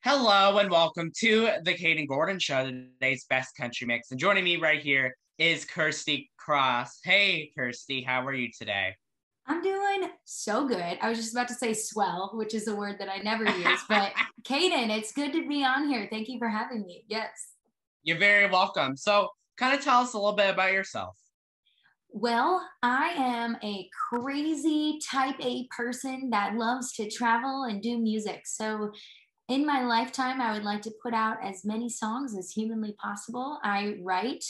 Hello and welcome to the Kaden Gordon Show, today's best country mix. And joining me right here is Kirsty Cross. Hey, Kirsty, how are you today? I'm doing so good. I was just about to say swell, which is a word that I never use, but Kaden, it's good to be on here. Thank you for having me. Yes. You're very welcome. So, kind of tell us a little bit about yourself. Well, I am a crazy type A person that loves to travel and do music. So, in my lifetime, I would like to put out as many songs as humanly possible. I write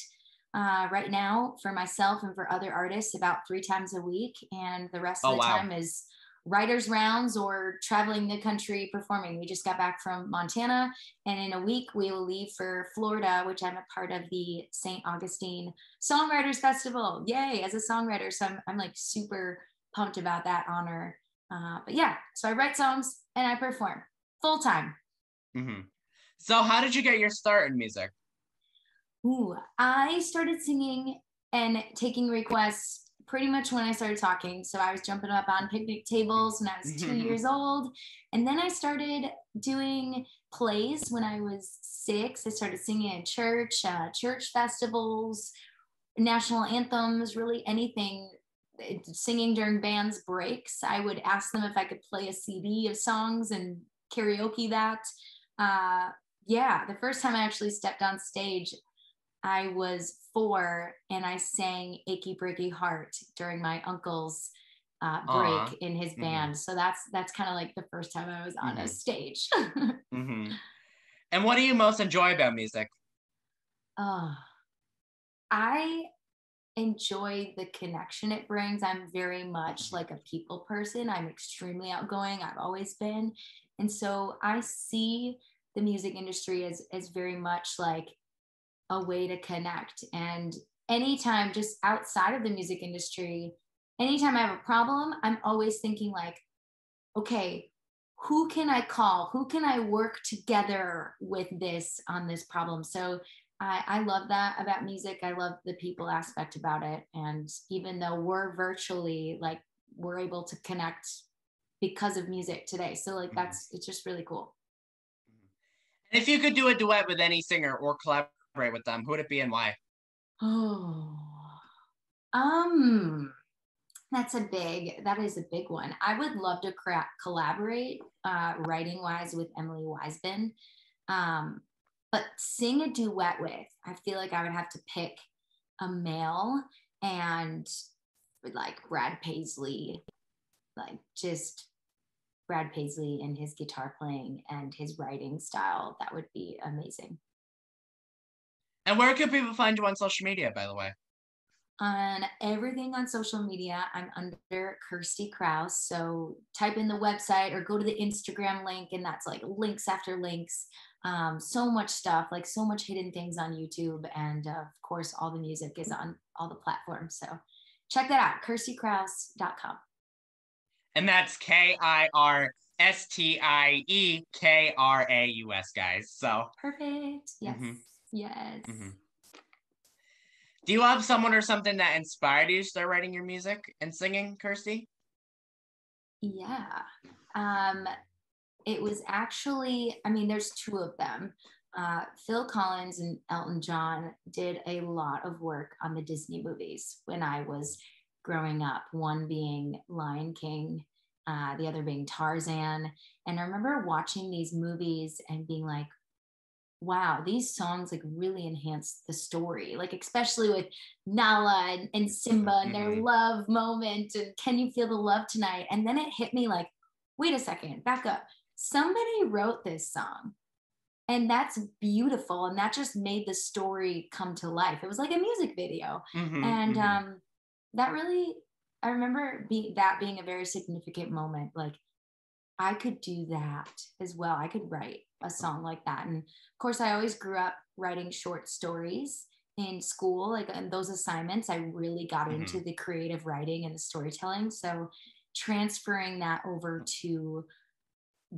right now for myself and for other artists about 3 times a week, and the rest of Oh, the wow. time is writers' rounds or traveling the country performing. We just got back from Montana, and in a week we will leave for Florida, which I'm a part of the St. Augustine Songwriters Festival. Yay, as a songwriter. So I'm like super pumped about that honor. But yeah, so I write songs and I perform full time. hmm So, how did you get your start in music? Ooh, I started singing and taking requests pretty much when I started talking. So I was jumping up on picnic tables when I was 2 years old. And then I started doing plays when I was 6. I started singing in church festivals, national anthems, really anything, singing during bands breaks. I would ask them if I could play a CD of songs and karaoke that. Uh, yeah, the first time I actually stepped on stage, I was 4 and I sang Achy Breaky Heart during my uncle's break Aw. in his hmm band. So that's kind of like the first time I was on a hmm stage. hmm And what do you most enjoy about music? uh, I enjoy the connection it brings. I'm very much like a people person. I'm extremely outgoing. I've always been. And so I see the music industry as very much like a way to connect. And anytime, just outside of the music industry, anytime I have a problem, I'm always thinking like, okay, who can I call? Who can I work together with this on this problem? So I love that about music. I love the people aspect about it. And even though we're virtually, like, we're able to connect because of music today. So like Mhm. it's just really cool. And if you could do a duet with any singer or collaborate with them, who would it be and why? Oh, um, that is a big one. I would love to collaborate writing wise with Emily Weisman. Um, but sing a duet with, I feel like I would have to pick a male and like Brad Paisley, like just Brad Paisley and his guitar playing and his writing style. That would be amazing. And where can people find you on social media, by the way? On everything on social media, I'm under Kirsty Kraus. So type in the website or go to the Instagram link, and that's like links after links. So much stuff, like so much hidden things on YouTube. And of course, all the music is on all the platforms. So check that out, kirstykraus.com. And that's KIRSTIEKRAUS, guys. So, Perfect. Yes. hmm hmm Yes. Do you have someone or something that inspired you to start writing your music and singing, Kirsty? Yeah. Um, it was actually, I mean, there's two of them. Phil Collins and Elton John did a lot of work on the Disney movies when I was growing up, one being Lion King, the other being Tarzan. And I remember watching these movies and being like, wow, these songs like really enhance the story, like especially with Nala and Simba and their hmm love moment and Can You Feel the Love Tonight? And then it hit me like, wait a second, back up. Somebody wrote this song and that's beautiful. And that just made the story come to life. It was like a music video. And hmm that really, I remember that being a very significant moment. Like, I could do that as well. I could write a song like that. And of course, I always grew up writing short stories in school. Like in those assignments, I really got into hmm the creative writing and the storytelling. So transferring that over to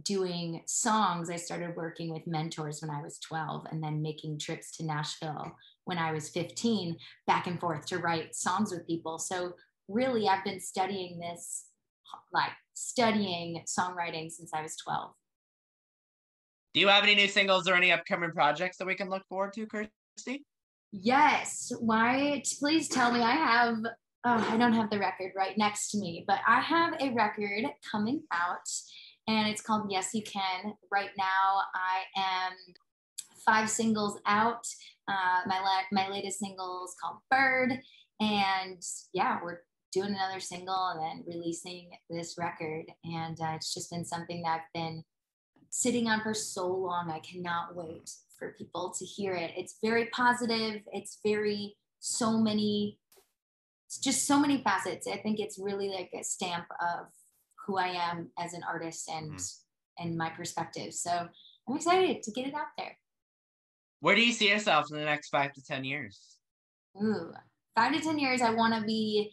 doing songs, I started working with mentors when I was 12 and then making trips to Nashville when I was 15, back and forth to write songs with people. So really, I've been studying this, like studying songwriting since I was 12. Do you have any new singles or any upcoming projects that we can look forward to, Kirsty? Yes. Why? Please tell me. I don't have the record right next to me, but I have a record coming out and it's called Yes You Can. Right now, I am 5 singles out. My latest single is called Bird. And yeah, we're doing another single and then releasing this record. And it's just been something that I've been sitting on for so long. I cannot wait for people to hear it. It's very positive. It's just so many facets. I think it's really like a stamp of who I am as an artist and my perspective. So I'm excited to get it out there. Where do you see yourself in the next 5 to 10 years? Ooh, 5 to 10 years, I want to be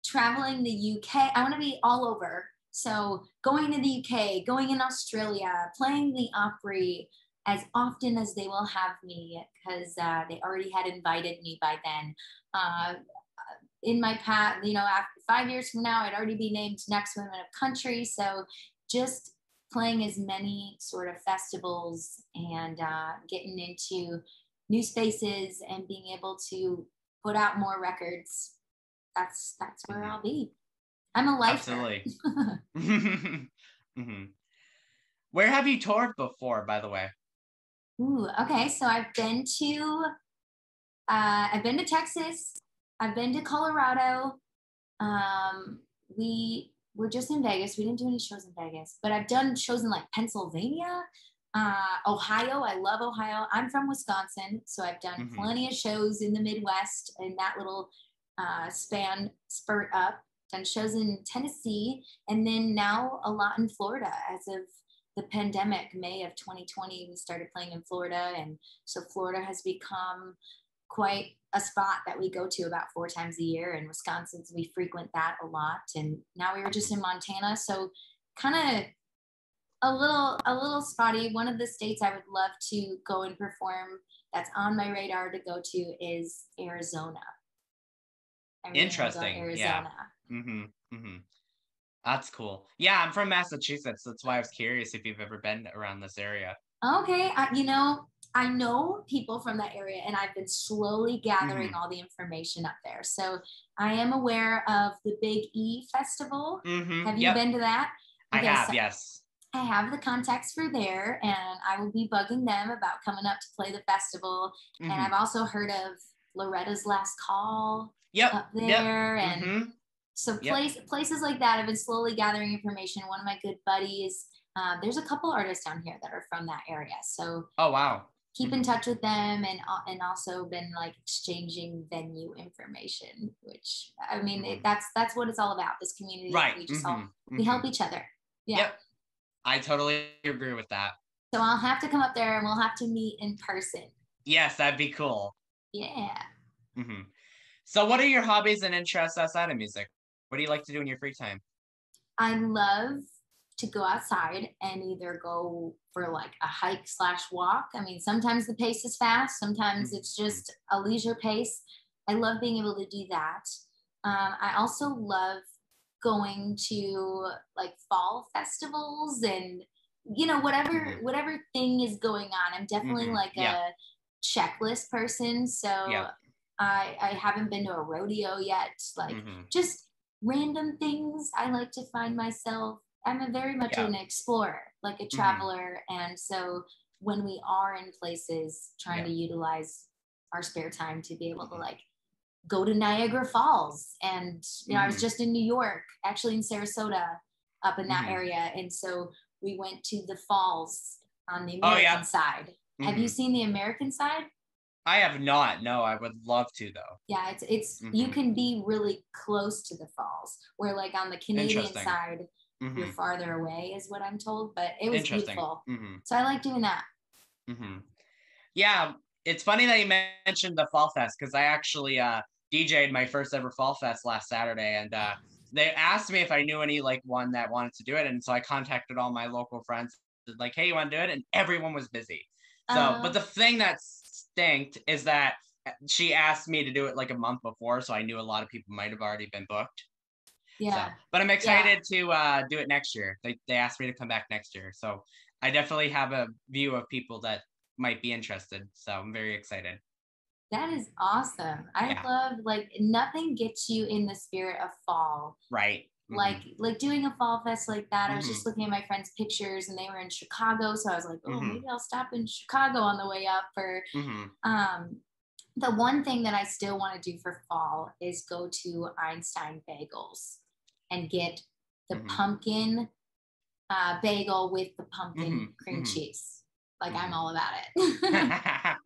traveling the UK. I want to be all over. So going to the UK, going in Australia, playing the Opry as often as they will have me, because they already had invited me by then. In my path, after 5 years from now, I'd already be named Next Women of Country. So just playing as many sort of festivals and getting into new spaces and being able to put out more records. That's where I'll be. I'm a lifer. Absolutely. Where have you toured before, by the way? Ooh, okay. So I've been to Texas. I've been to Colorado. We were just in Vegas. We didn't do any shows in Vegas, but I've done shows in like Pennsylvania, Ohio. I love Ohio. I'm from Wisconsin, so I've done plenty of shows in the Midwest in that little spurt up. Done shows in Tennessee, and then now a lot in Florida. As of the pandemic, May of 2020, we started playing in Florida, and so Florida has become quite a spot that we go to about 4 times a year. In Wisconsin, we frequent that a lot, and now we were just in Montana, so kind of a little spotty. One of the states I would love to go and perform that's on my radar to go to is Arizona. Really interesting. Arizona. Yeah. That's cool. Yeah, I'm from Massachusetts. That's why I was curious if you've ever been around this area. Okay, I know people from that area, and I've been slowly gathering all the information up there. So I am aware of the Big E Festival. Have you been to that? Okay, I have, yes. I have the contacts for there, and I will be bugging them about coming up to play the festival. And I've also heard of Loretta's Last Call up there. And so places like that, I've been slowly gathering information. One of my good buddies, there's a couple artists down here that are from that area. So oh, wow. Keep in touch with them, and also been like exchanging venue information, which I mean, that's what it's all about. This community, right? We just we help each other. Yeah. Yep. I totally agree with that. So I'll have to come up there and we'll have to meet in person. Yes, that'd be cool. Yeah. So what are your hobbies and interests outside of music? What do you like to do in your free time? I love to go outside and either go for like a hike/walk. I mean, sometimes the pace is fast. Sometimes it's just a leisure pace. I love being able to do that. I also love going to like fall festivals and whatever thing is going on. I'm definitely like a checklist person, so I haven't been to a rodeo yet. Like just random things I like to find myself. I'm very much an explorer, like a traveler, and so when we are in places, trying to utilize our spare time to be able to like go to Niagara Falls. And I was just in New York, actually in Sarasota, up in that area, and so we went to the falls on the American side. Have you seen the American side? I have not. No, I would love to though. Yeah, it's you can be really close to the falls, where like on the Canadian side, you're farther away, is what I'm told. But it was beautiful. So I like doing that. Yeah, it's funny that you mentioned the Fall Fest, because I actually DJ'd my first ever Fall Fest last Saturday, and they asked me if I knew any like one that wanted to do it, and so I contacted all my local friends, like, hey, you want to do it? And everyone was busy. So, but the thing that stinked is that she asked me to do it like a month before, so I knew a lot of people might have already been booked. Yeah. So, but I'm excited to do it next year. They asked me to come back next year, so I definitely have a view of people that might be interested. So I'm very excited. That is awesome. I Yeah. love like nothing gets you in the spirit of fall. Right. Like doing a fall fest like that. I was Mm-hmm. just looking at my friends' pictures and they were in Chicago. So I was like, oh, Mm-hmm. maybe I'll stop in Chicago on the way up for Mm-hmm. the one thing that I still want to do for fall is go to Einstein Bagels and get the Mm-hmm. pumpkin bagel with the pumpkin cream Mm-hmm. cheese. Like I'm Mm-hmm. all about it.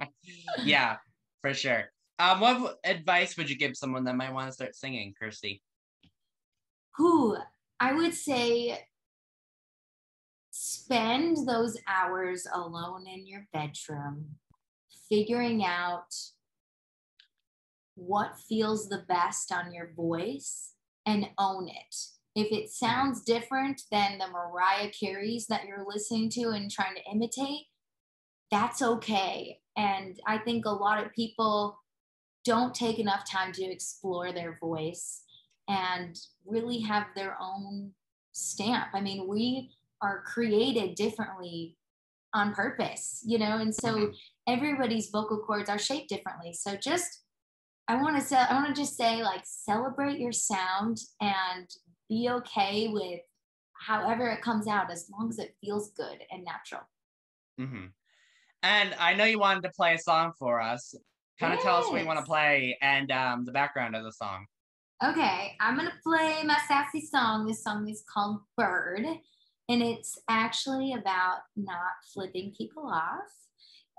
Yeah, for sure. What advice would you give someone that might want to start singing, Kirsty? Who I would say spend those hours alone in your bedroom, figuring out what feels the best on your voice and own it. If it Mm-hmm. sounds different than the Mariah Careys that you're listening to and trying to imitate, that's okay. And I think a lot of people don't take enough time to explore their voice and really have their own stamp. I mean, we are created differently on purpose, and so Mm-hmm. everybody's vocal cords are shaped differently. So just I want to just say like celebrate your sound and be okay with however it comes out as long as it feels good and natural. Mm-hmm. And I know you wanted to play a song for us. Kind of tell us what you want to Yes. play and the background of the song. Okay, I'm gonna play my sassy song. This song is called Bird, and it's actually about not flipping people off.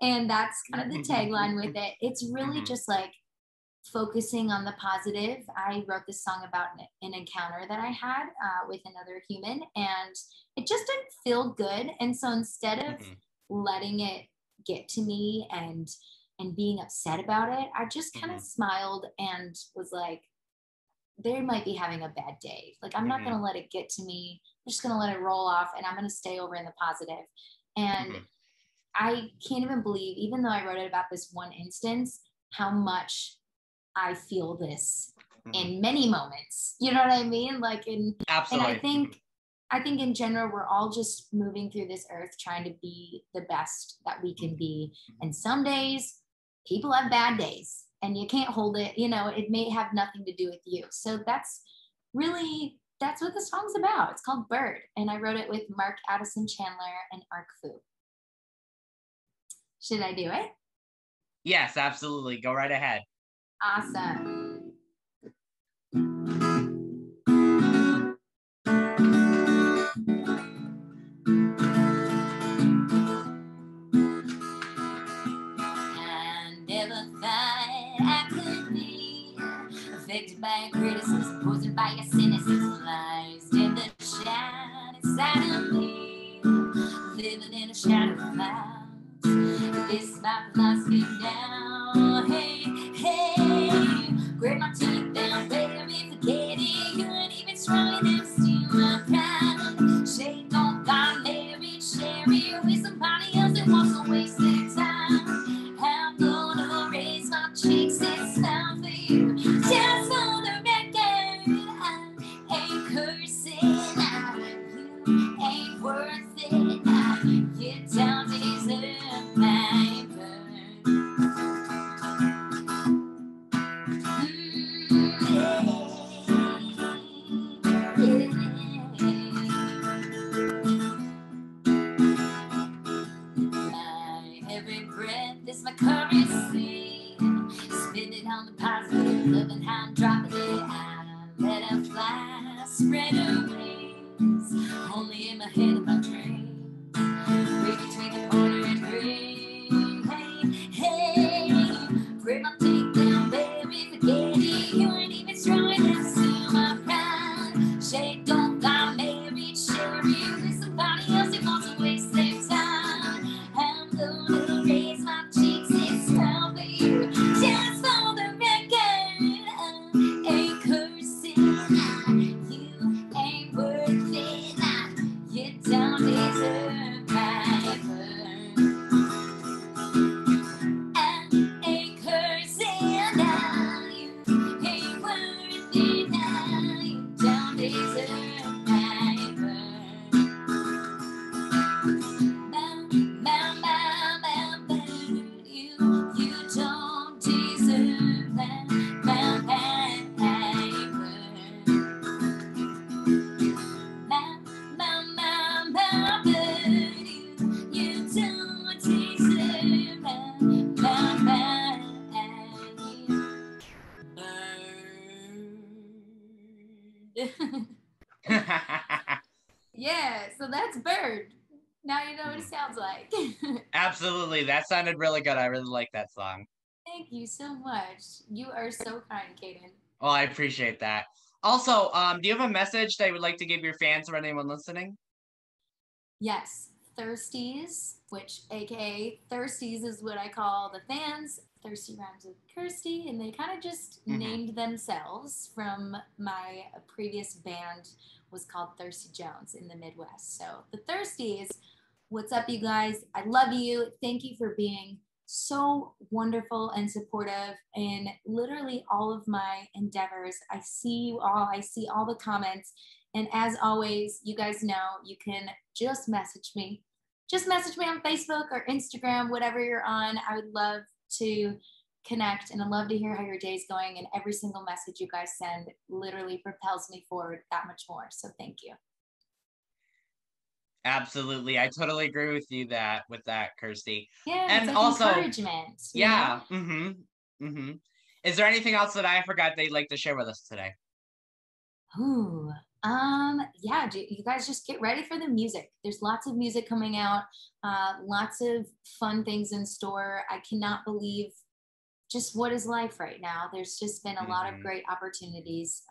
And that's kind of the tagline with it. It's really Mm-hmm. just like focusing on the positive. I wrote this song about an encounter that I had with another human, and it just didn't feel good. And so instead of Mm-hmm. letting it get to me and being upset about it, I just kind Mm-hmm. of smiled and was like, they might be having a bad day. Like, I'm not Mm-hmm. going to let it get to me. I'm just going to let it roll off and I'm going to stay over in the positive. And Mm-hmm. I can't even believe, even though I wrote it about this one instance, how much I feel this Mm-hmm. in many moments. You know what I mean? Like and I Absolutely. think I think in general we're all just moving through this earth trying to be the best that we can be. And some days people have bad days and you can't hold it, it may have nothing to do with you. So that's what the song's about. It's called Bird. And I wrote it with Mark Addison Chandler and Ark Fu. Should I do it? Yes, absolutely. Go right ahead. Awesome. I never thought I could be affected by your criticism, poisoned by your cynicism, lies in the shine inside of me, living in a shadow of clouds. This is my philosophy now. Hey, hey, grab my teeth down, baby, forget it. You ain't even strong enough to steal my pride. Shake on God, married, share it with somebody else that wants to waste their time. I'm gonna raise my cheeks and smile for you. Just on the record, I ain't cursing. You ain't worth it. You don't deserve my burn. My every breath is my currency. Spend it on the positive, loving how I'm dropping it. I let her fly, spread her wings. Only in my head and my dreams. Reach between the corner and ring. Hey, hey, break my teeth down, baby, forget it. You ain't even strong enough to steal my pride. Shade don't got married, share it with somebody else who wants to waste their time. I'm gonna raise my cheeks and smile for you. Just for the record, I ain't cursing. You ain't worth it. You don't deserve my burn. So that's Bird. Now you know what it Mhm. sounds like. Absolutely. That sounded really good. I really like that song. Thank you so much. You are so kind, Kaden. Well, I appreciate that. Also, do you have a message that you would like to give your fans or anyone listening? Yes, Thirsties, which aka Thirsties is what I call the fans. Thirsty rhymes with Kirsty, and they kind of just Hmm. named themselves from my previous band was called Thirsty Jones in the Midwest. So the Thirsties, what's up, you guys? I love you. Thank you for being so wonderful and supportive in literally all of my endeavors. I see you all. I see all the comments. And as always, you guys know you can just message me. Just message me on Facebook or Instagram, whatever you're on. I would love to connect and I'd love to hear how your day's going. And every single message you guys send literally propels me forward that much more. So thank you. Absolutely. I totally agree with you that with that, Kirsty. Yeah, it's And like also, encouragement, you know? yeah, mm-hmm. Is there anything else that I forgot that you'd like to share with us today? Ooh, yeah, you guys just get ready for the music. There's lots of music coming out, lots of fun things in store. I cannot believe just what is life right now. There's just been a lot of Hmm. great opportunities.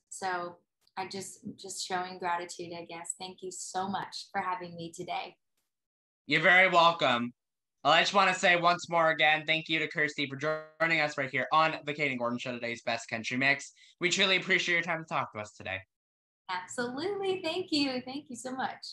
So I just showing gratitude, I guess. Thank you so much for having me today. You're very welcome. Well, I just want to say once more again, thank you to Kirsty for joining us right here on the Kaden Gordon Show, today's best country mix. We truly appreciate your time to talk to us today. Absolutely. Thank you. Thank you so much.